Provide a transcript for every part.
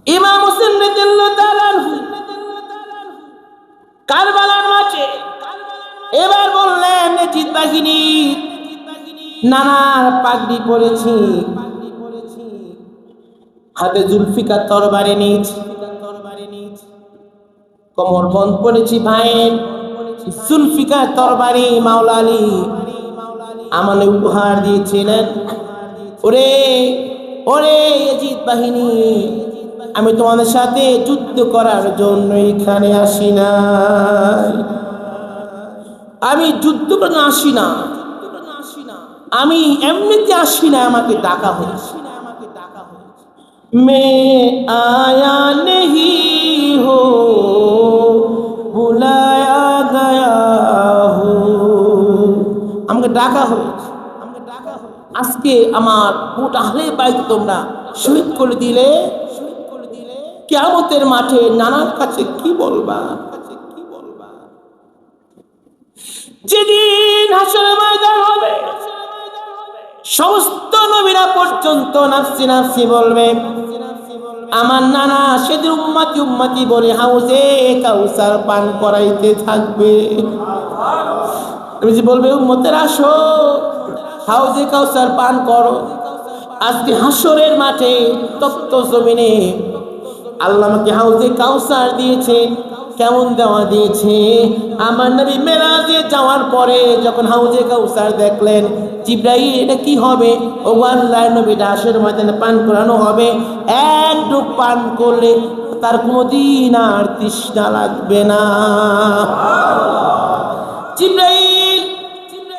ইমাম হোসেন রাদিয়াল্লাহু তাআলা কারবালার মাঠে এবার বললেন, জিত বাহিনী নানার পাগড়ি পরেছি, হাতে জুলফিকার তরবারি নিয়েছি, কোমর বন্ধ করেছি ভাইয়ের জুলফিকার তরবারি মাওলা আলী আমাকে উপহার দিয়েছিলেন। ওরে ওরে ইয়াজিদ বাহিনী, আমি তোমাদের সাথে যুদ্ধ করার জন্য এখানে আসি না, আমি যুদ্ধ করে আসি না, আমি এমনিতে আসি না, আমাকে ডাকা হয়েছে। মে আয়া নেহি হো বুলায়া গয়া হো, আমাকে ডাকা হয়েছে। আজকে আমার গোটা আহলে বাইত তোমরা শহীদ করে দিলে, কিয়ামতের মাঠে নানার কাছে কি বলবা? যেদিন হাসরের ময়দান হবে, সমস্ত নবীরা পর্যন্ত নাফসি নাফসি বলবে, আমার নানা সেদিন উম্মতি উম্মতি বলে হাউজে কাউসার পান করাইতে থাকবে। তুমি বলবে উম্মতের আসো হাউজে কাউসার পান করো। আজকে হাসরের মাঠে তপ্ত জমিনে আল্লাহ আমাকে হাউজে কাউসার দিয়েছে। কেমন দেওয়া দিয়েছে? আমার নবী মেরাজে যাওয়ার পরে যখন হাউজে কাউসার দেখলেন, জিবরাইল এটা কি হবে? ও আল্লাহর নবী হাসরের ময়দানে পান করানো হবে, এক ডুব পান করলে তার কোনোদিন আর তৃষ্ণা লাগবে না। জিবরাইল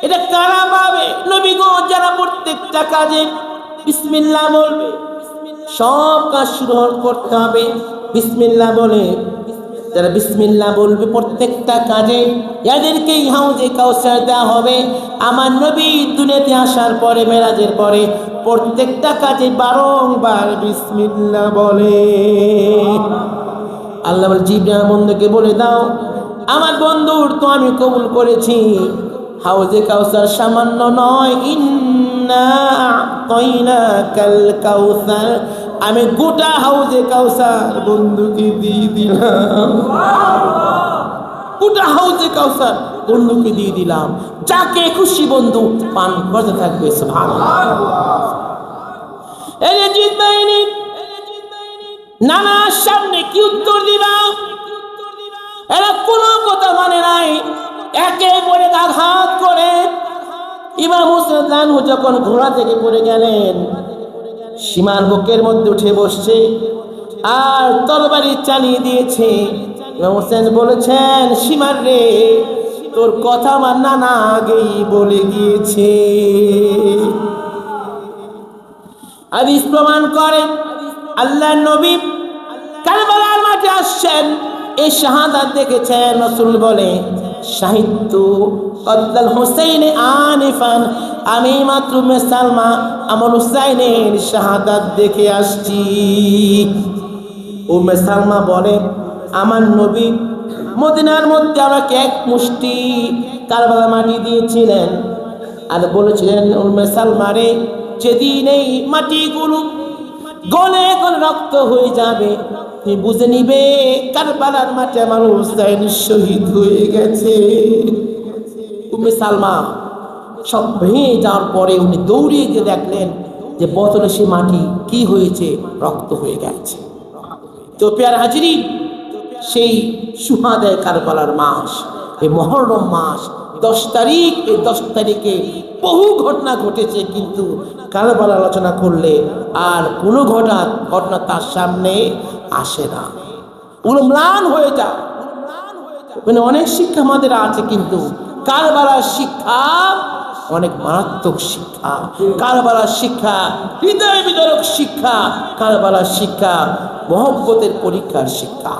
এটা কারা পাবে? নবী গো, যারা প্রত্যেকটা কাজে বিসমিল্লাহ বলবে, সব কাজ শুরু করতে হবে বিসমিল্লাহ বলে। যারা বিসমিল্লাহ বলবে প্রত্যেকটা কাজে, এদেরকেই হাউজে কাউসার দেওয়া হবে। আমার নবী দুনিয়াতে আসার পরে মেরাজের পরে প্রত্যেকটা কাজে বারংবার বিসমিল্লাহ বলে। আল্লাহ বলে, জিবরাইল বন্ধুকে বলে দাও, আমার বন্ধুর তো আমি কবুল করেছি, হাউজে কাউসার সামান্য নয়, ইন্না আ'তাইনাকাল কাউসার, আমি গোটা হাউজে কাউসার বন্ধুকে দিয়ে দিলাম। গোটা হাউজে কাউসার বন্ধুকে দিয়ে দিলাম, যাকে খুশি বন্ধু পান করতে থাকবে। সুবহানাল্লাহ। এই জিত বাহিনী নানার সামনে কি উত্তর দিবা? এরা কোনো কথা মানে নাই, একে পরে আঘাত করে। ইমাম হোসেন রানহু যখন ঘোড়া থেকে পড়ে গেলেন, সীমার বুকের মধ্যে উঠে বসছে আর তরবারি চালিয়ে দিয়েছে। ইমাম হোসেন বলেছেন, সীমার রে, তোর কথা আমার নানা আগেই বলে গিয়েছে। হাদিস প্রমাণ করে আল্লাহর নবী কারবালার মাঠে আসছেন, এই শাহাদাত দেখেছেন। রাসূল বলে, শাহিদতু কতল হুসাইন আনিফান, আমি মাত্র সালমা আমার হুসাইনের শাহাদাত দেখে আসছি। উম্মে সালমা বলে, আমার নবী মদিনার মধ্যে আমাকে এক মুষ্টি কারবালার মাটি দিয়েছিলেন আর বলেছিলেন, উম্মে সালমা রে, যেদিন এই মাটিগুলো গলে গলে রক্ত হয়ে যাবে, তুমি বুঝে নিবে কারবালার মাঠে আমার হুসাইন শহীদ হয়ে গেছে। উম্মে সালমা সব ভেঙে যাওয়ার পরে উনি দৌড়িয়ে গিয়ে দেখলেন যে বোতলে সে মাটি কি হয়েছে, রক্ত হয়ে গেছে। তো পেয়ার হাজিরি, সেই সুহাদায়ে কারবালার মাস, এই মুহররম মাস 10 তারিখ, এই 10 তারিখে বহু ঘটনা ঘটেছে, কিন্তু কারবালার আলোচনা করলে আর কোনো ঘটনা তার সামনে আসে না, ম্লান হয়ে যায়। মানে অনেক শিক্ষা আমাদের আছে, কিন্তু কারবালার শিক্ষা অনেক মারাত্মক শিক্ষা। কারবালার শিক্ষা হৃদয় বিদারক শিক্ষা, কারবালার শিক্ষা মহব্বতের পরীক্ষার শিক্ষা।